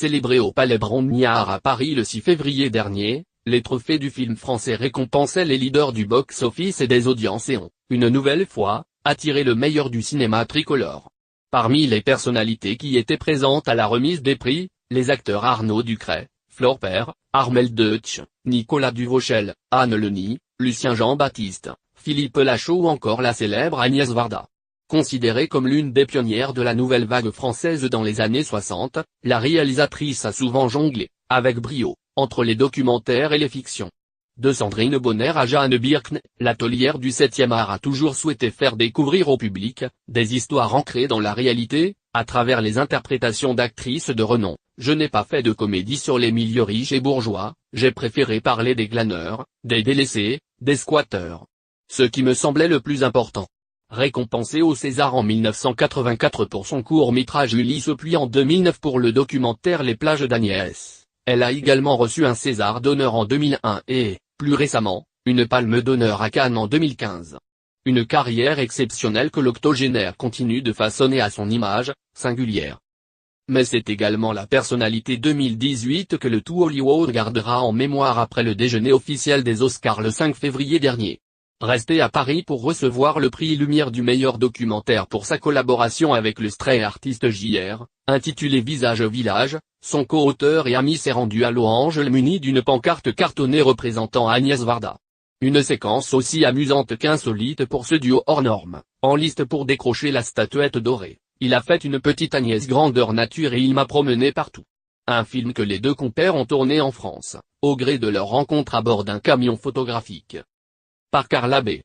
Célébré au Palais Brongniart à Paris le 6 février dernier, les trophées du film français récompensaient les leaders du box-office et des audiences et ont, une nouvelle fois, attiré le meilleur du cinéma tricolore. Parmi les personnalités qui étaient présentes à la remise des prix, les acteurs Arnaud Ducret, Flore Père, Armel Deutsch, Nicolas Duvauchel, Anne Leni, Lucien Jean-Baptiste, Philippe Lachaud ou encore la célèbre Agnès Varda. Considérée comme l'une des pionnières de la nouvelle vague française dans les années 60, la réalisatrice a souvent jonglé, avec brio, entre les documentaires et les fictions. De Sandrine Bonner à Jeanne Birkn, l'atelière du 7e art a toujours souhaité faire découvrir au public, des histoires ancrées dans la réalité, à travers les interprétations d'actrices de renom. Je n'ai pas fait de comédie sur les milieux riches et bourgeois, j'ai préféré parler des glaneurs, des délaissés, des squatteurs. Ce qui me semblait le plus important. Récompensée au César en 1984 pour son court-métrage Ulysse puis en 2009 pour le documentaire Les plages d'Agnès, elle a également reçu un César d'honneur en 2001 et, plus récemment, une Palme d'honneur à Cannes en 2015. Une carrière exceptionnelle que l'octogénaire continue de façonner à son image, singulière. Mais c'est également la personnalité 2018 que le tout Hollywood gardera en mémoire après le déjeuner officiel des Oscars le 5 février dernier. Resté à Paris pour recevoir le prix Lumière du meilleur documentaire pour sa collaboration avec le street artiste JR, intitulé Visage Village, son co-auteur et ami s'est rendu à Los muni d'une pancarte cartonnée représentant Agnès Varda. Une séquence aussi amusante qu'insolite pour ce duo hors norme, en liste pour décrocher la statuette dorée. Il a fait une petite Agnès grandeur nature et il m'a promené partout. Un film que les deux compères ont tourné en France, au gré de leur rencontre à bord d'un camion photographique. Par Carla B.